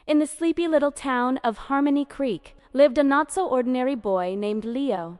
In the sleepy little town of Harmony Creek lived a not-so-ordinary boy named Leo.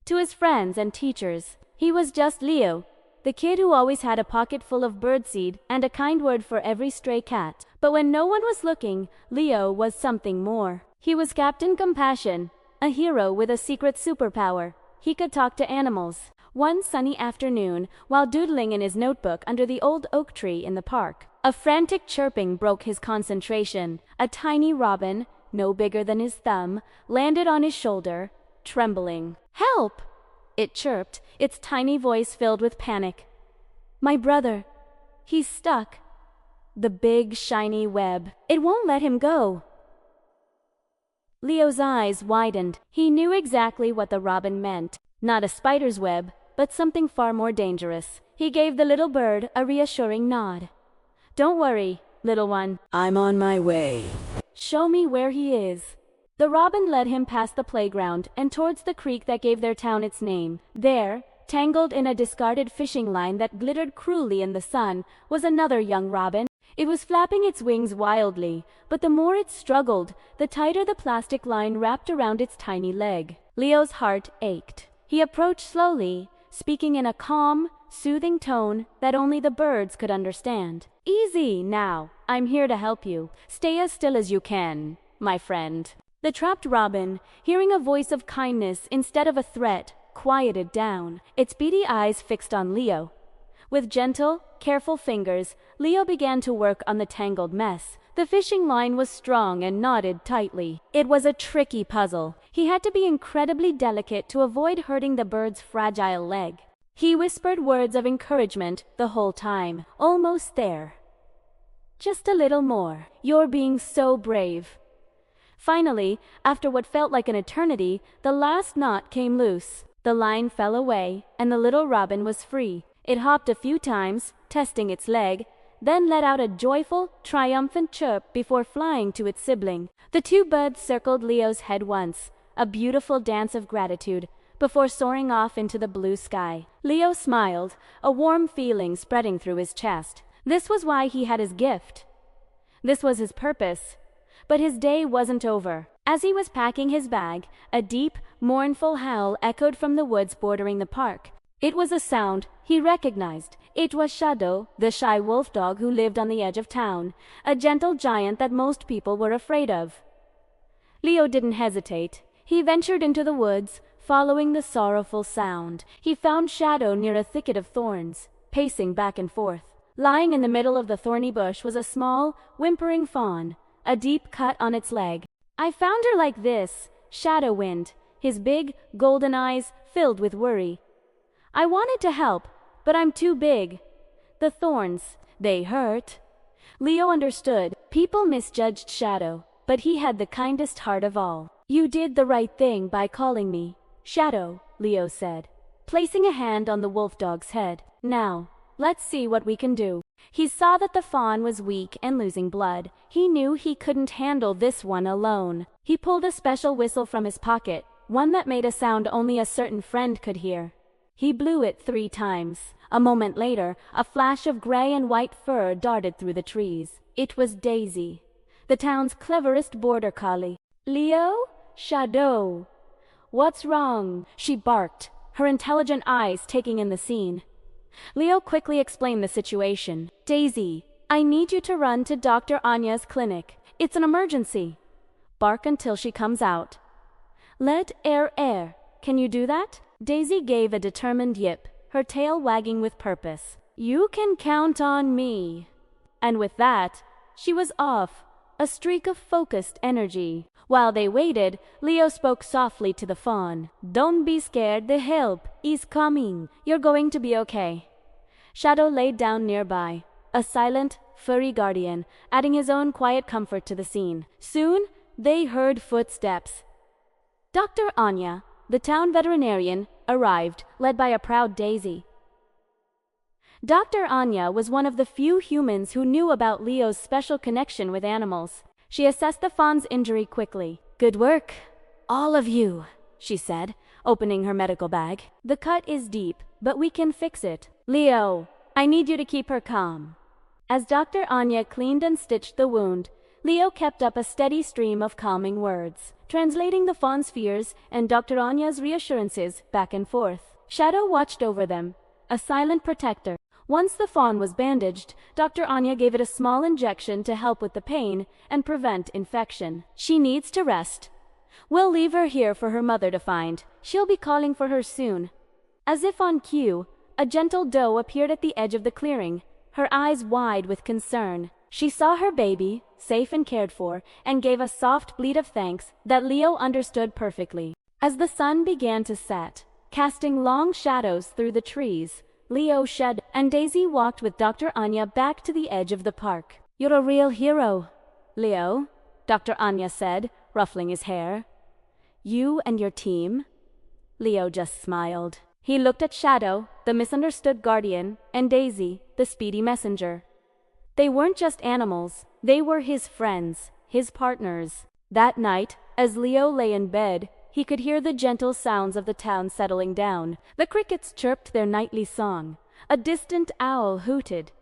To his friends and teachers, he was just Leo, the kid who always had a pocket full of birdseed and a kind word for every stray cat. But when no one was looking, Leo was something more. He was Captain Compassion, a hero with a secret superpower. He could talk to animals. One sunny afternoon, while doodling in his notebook under the old oak tree in the park, a frantic chirping broke his concentration. A tiny robin, no bigger than his thumb, landed on his shoulder, trembling. "Help!" it chirped, its tiny voice filled with panic. "My brother. He's stuck. The big, shiny web. It won't let him go." Leo's eyes widened. He knew exactly what the robin meant. Not a spider's web, but something far more dangerous. He gave the little bird a reassuring nod. "Don't worry, little one. I'm on my way." Show me where he is." The robin led him past the playground and towards the creek that gave their town its name. There, tangled in a discarded fishing line that glittered cruelly in the sun, was another young robin. It was flapping its wings wildly, but the more it struggled, the tighter the plastic line wrapped around its tiny leg. Leo's heart ached. He approached slowly, speaking in a calm, soothing tone that only the birds could understand. "Easy now. I'm here to help you. Stay as still as you can, my friend." The trapped robin, hearing a voice of kindness instead of a threat, quieted down, its beady eyes fixed on Leo. With gentle, careful fingers, Leo began to work on the tangled mess. The fishing line was strong and knotted tightly. It was a tricky puzzle. He had to be incredibly delicate to avoid hurting the bird's fragile leg. He whispered words of encouragement the whole time. "Almost there. Just a little more. You're being so brave." Finally, after what felt like an eternity, the last knot came loose. The line fell away, and the little robin was free. It hopped a few times, testing its leg, then let out a joyful, triumphant chirp before flying to its sibling. The two birds circled Leo's head once, a beautiful dance of gratitude, before soaring off into the blue sky. Leo smiled, a warm feeling spreading through his chest. This was why he had his gift. This was his purpose. But his day wasn't over. As he was packing his bag, a deep, mournful howl echoed from the woods bordering the park. It was a sound he recognized. It was Shadow, the shy wolf dog who lived on the edge of town, a gentle giant that most people were afraid of. Leo didn't hesitate. He ventured into the woods, following the sorrowful sound. He found Shadow near a thicket of thorns, pacing back and forth. Lying in the middle of the thorny bush was a small, whimpering fawn, a deep cut on its leg. "I found her like this," Shadow whined, his big, golden eyes filled with worry. "I wanted to help, but I'm too big. The thorns, they hurt." Leo understood. People misjudged Shadow, but he had the kindest heart of all. "You did the right thing by calling me, Shadow," Leo said, placing a hand on the wolf dog's head. "Now, let's see what we can do." He saw that the fawn was weak and losing blood. He knew he couldn't handle this one alone. He pulled a special whistle from his pocket, one that made a sound only a certain friend could hear. He blew it 3 times. A moment later, a flash of gray and white fur darted through the trees. It was Daisy, the town's cleverest border collie. "Leo? Shadow. What's wrong?" she barked, her intelligent eyes taking in the scene. Leo quickly explained the situation. "Daisy, I need you to run to Dr. Anya's clinic. It's an emergency. Bark until she comes out. Let air. Can you do that?" Daisy gave a determined yip, her tail wagging with purpose. "You can count on me." And with that, she was off, a streak of focused energy. While they waited, Leo spoke softly to the fawn. "Don't be scared, the help is coming. You're going to be okay." Shadow laid down nearby, a silent, furry guardian, adding his own quiet comfort to the scene. Soon, they heard footsteps. Dr. Anya, the town veterinarian, arrived, led by a proud Daisy. Dr. Anya was one of the few humans who knew about Leo's special connection with animals. She assessed the fawn's injury quickly. "Good work, all of you," she said, opening her medical bag. "The cut is deep, but we can fix it. Leo, I need you to keep her calm." As Dr. Anya cleaned and stitched the wound, Leo kept up a steady stream of calming words, translating the fawn's fears and Dr. Anya's reassurances back and forth. Shadow watched over them, a silent protector. Once the fawn was bandaged, Dr. Anya gave it a small injection to help with the pain and prevent infection. She needs to rest. We'll leave her here for her mother to find. She'll be calling for her soon. As if on cue, a gentle doe appeared at the edge of the clearing, her eyes wide with concern. She saw her baby, safe and cared for, and gave a soft bleat of thanks that Leo understood perfectly. As the sun began to set, casting long shadows through the trees, Leo shed, and Daisy walked with Dr. Anya back to the edge of the park. "You're a real hero, Leo," Dr. Anya said, ruffling his hair. "You and your team?" Leo just smiled. He looked at Shadow, the misunderstood guardian, and Daisy, the speedy messenger. They weren't just animals, they were his friends, his partners. That night, as Leo lay in bed, he could hear the gentle sounds of the town settling down. The crickets chirped their nightly song. A distant owl hooted.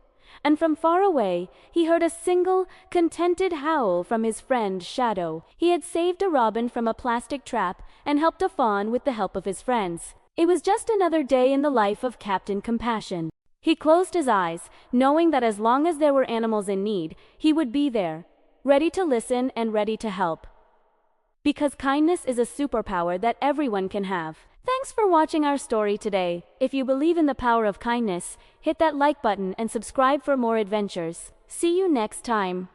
And from far away, he heard a single, contented howl from his friend Shadow. He had saved a robin from a plastic trap and helped a fawn with the help of his friends. It was just another day in the life of Captain Compassion. He closed his eyes, knowing that as long as there were animals in need, he would be there, ready to listen and ready to help. Because kindness is a superpower that everyone can have. Thanks for watching our story today. If you believe in the power of kindness, hit that like button and subscribe for more adventures. See you next time.